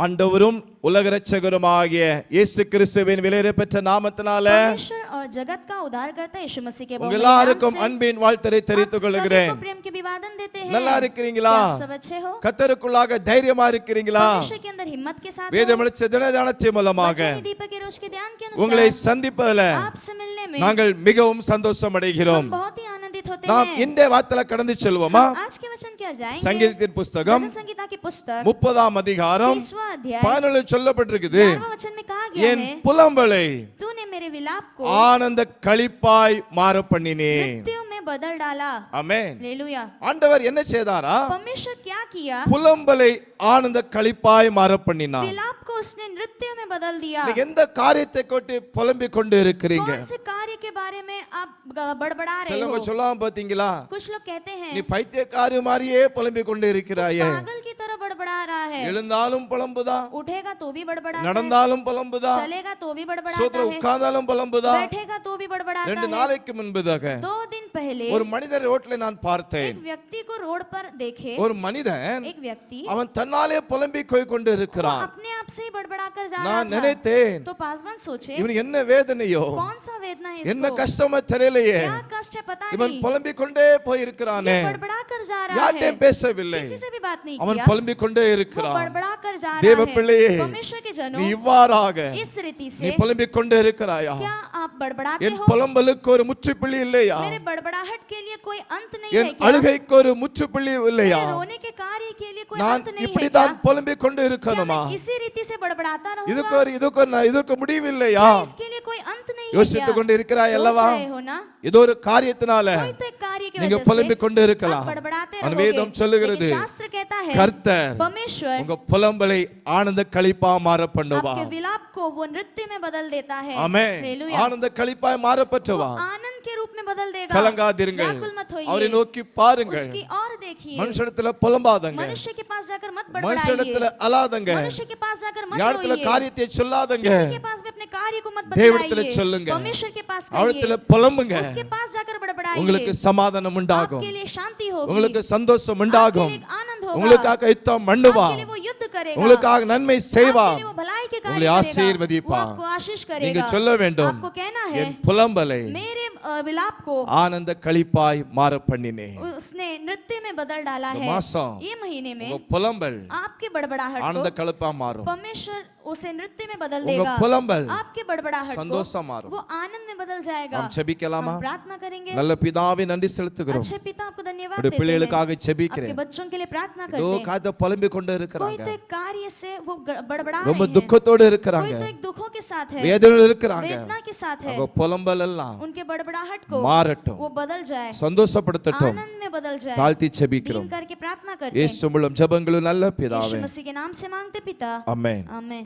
ஆண்டவரும் உலக இரட்சகருமாகிய இயேசு கிறிஸ்துவின் விலையேறப்பெற்ற நாமத்தினால परमेश्वर और जगत का उद्धारकर्ता यीशु मसीह के உங்கள் எல்லாருக்கும் அன்பின் வாழ்த்தை தெரிவித்துக் கொள்கிறேன். प्रेम के अभिवादन देते हैं. நல்லா இருக்கிறீங்களா? सब अच्छे हो? கர்த்தருக்குள்ளாக தைரியமா இருக்கிறீங்களா? परमेश्वर के अंदर हिम्मत के साथ வேத வெளிச்ச தினதானத்தின் மூலமாக दीपक के रोज के ध्यान के अनुसार உங்களை சந்திப்பதில் आपसे मिलने में நாங்கள் மிகவும் சந்தோஷம் அடைகிறோம். बहुत ही आनंदित होते நாம் हैं. இந்த வார்த்தையில கடந்து செல்வோமா? आज के वचन क्या जाएंगे? சங்கீதத்தின் புத்தகம் भजन संगीता की पुस्तक 30ஆம் அதிகாரம் 30वां अध्याय 14 சொல்லப்பட்டிருக்குது. 11वां वचन में कहा गया என் है, புலம்பலை तूने मेरे विलाप को ஆனந்த களிப்பாய் மாற பண்ணினேன். नृत्यों में बदल डाला. ஆமென். हालेलुया. ஆண்டவர் என்ன செய்தாரா? परमेश्वर क्या किया? புலம்பலை ஆனந்த களிப்பாய் மாற பண்ணினார். विलाप को उसने नृत्यों में बदल दिया. நீங்க எந்த காரியத்தை கொண்டு புலம்பிக் கொண்டு இருக்கிறீங்க? कौन से कार्य के बारे में आप बड़बड़ा रहे சிலவங்க हो? சொல்லாம பாத்தீங்களா? कुछ लोग कहते हैं நீ பைத்தியக்காரி மாதிரியே புலம்பிக் கொண்டு இருக்கிறாயே. पागल की तरह बड़बड़ा रहा है. எழுந்தாலும் புலம்புதா, उठेगा तो भी बड़बड़ाता है, நடந்தாலும் புலம்புதா, चलेगा तो भी बड़बड़ाता சோத்திர है, உட்கார்ந்தாலும் புலம்புதா. बैठेगा तो भी बड़बड़ाता 2 है. நாளைக்கு முன்பதாக 2 दिन पहले ஒரு மனிதர் ரோட்ல நான் பார்த்தேன். एक व्यक्ति को रोड पर देखे. ஒரு மனிதன் एक व्यक्ति அவன் தன்னாலே புலம்பிக் கொண்டு இருக்கிறான். अपने आप से ही बड़बड़ा कर जा रहा நான் था. நினைத்தேன், तो पासवान सोचे இவனுக்கு என்ன வேதனையோ, कौन सा वेदना है என்ன इसको, கஷ்டமோ தெரியலையே, क्या कष्ट है पता இவன் नहीं, புலம்பிக் கொண்டே போய் இருக்கிறானே. ये बड़बड़ा कर जा रहा है, யார்கிட்டயும் பேசவில்லை, किसी से भी बात नहीं அவன் किया, புலம்பிக் கொண்டே वो இருக்கிறான். बड़बड़ा कर जा தேவ रहा है. பிள்ளையே, परमेश्वर के நீ जनों, இவ்வாறாக इस रीति நீ से புலம்பிக் கொண்டே இருக்கிறாயா? क्या आप बड़बड़ाते என் हो? புலம்பலுக்கு ஒரு முற்றுப்புள்ளி இல்லையா? मेरे बड़बड़ाहट के लिए कोई अंत नहीं என் है क्या? அழுகைக்கு ஒரு முற்றுப்புள்ளி இல்லையா? मेरे रोने के कार्य के लिए कोई நான் अंत नहीं है இப்படிதான் क्या? புலம்பிக் கொண்டு क्या இருக்கணுமா? मैं इसी रीति से बड़बड़ाता இதுக்கு रहूंगा? இதுக்கு முடிவு இல்லையா? क्या इसके लिए कोई अंत नहीं है யோசித்துக் क्या? கொண்டு இருக்கிறாய் सोच அல்லவா? रहे हो ना? ஏதோ ஒரு காரியத்தினால कोई तो एक कार्य की நீங்க वजह புலம்பிக் से கொண்டு இருக்கலாம். आप बड़बड़ाते அந்த रहोगे. வேதம் சொல்லுகிறது, लेकिन शास्त्र कहता है கர்த்தர் परमेश्वर உங்க புலம்பலை ஆனந்த களிப்பா மாற பண்ணுவா. आपके विलाप को वो नृत्य में बदल देता है. ஆமென். हालेलुया. ஆனந்த களிப்பாய் மாறப்பட்டவா. आनंद के रूप में बदल देगा. கலங்காதிருங்கள், व्याकुल मत அவரை होइए, நோக்கி பாருங்கள். उसकी और देखिए. மனுஷனிடத்துல புலம்பாதங்க, मनुष्य के पास जाकर मत மனுஷனிடத்துல बड़बड़ाइए. அழாதங்க, मनुष्य के पास जाकर मत யாரிடத்துல रोइए. காரியத்தை சொல்லாதங்க. किसी के पास भी अपने कार्य को मत தேவனிடத்துல बदलाइए. சொல்லுங்க, परमेश्वर के पास அவரிடத்துல कहिए. புலம்புங்க. उसके पास जाकर बड़बड़ाइए. உங்களுக்கு சமாதானம் உண்டாகும், आपके लिए शांति होगी. உங்களுக்கு சந்தோஷம் आपके உண்டாகும், लिए एक आनंद होगा. உங்களுக்காக யுத்தம் பண்ணுவா, आपके लिए वो युद्ध करेगा. உங்களுக்காக நன்மை செய்வா, आपके लिए वो भलाई के कार्य உங்களை करेगा. ஆசீர்வதிப்பா. वो आपको आशीष நீங்க करेगा. சொல்ல வேண்டும், आपको कहना है என் புலம்பலை मेरे विलाप को ஆனந்த களிப்பாய் மாற பண்ணினேன். उसने नृत्य में बदल डाला இந்த है. மாசம் ये महीने में உங்க புலம்பல் आपके बड़बड़ाहट ஆனந்த को களிப்பா மாறும். परमेश्वर उसे नृत्य में बदल உங்க देगा. புலம்பல் आपके बड़बड़ाहट को சந்தோஷம் மாறும். वो आनंद में बदल जाएगा. நாம் ஜெபிக்கலாமா? हम प्रार्थना करेंगे. நல்ல பிதாவே, நன்றி செலுத்துகிறோம். अच्छे पिता आपको धन्यवाद உடைய देते हैं. பிள்ளைகளுக்காக आपके ஜெபிக்கிறேன். बच्चों के लिए प्रार्थना ஏதோ करते हैं. காரியத்தை புலம்பிக் கொண்டு कोई இருக்கிறாங்க, तो एक कार्य से वो बड़बड़ा ரொம்ப रहे हैं. துக்கத்தோடு कोई இருக்கிறாங்க, तो एक दुखों के साथ है, வேதனையோடு இருக்கிறாங்க. वेदना के साथ है. அவங்க புலம்பல் எல்லாம் उनके बड़बड़ाहट को மாறட்டும், वो बदल जाए, சந்தோஷப்படுத்தட்டும். आनंद में बदल जाए. தாழ்த்தி दीन ஜெபிக்கிறோம். करके प्रार्थना करते हैं. இயேசு மூலம் ஜெபங்களும் நல்ல यीशु பிதாவே, मसीह के नाम से मांगते पिता. ஆமென். आमीन.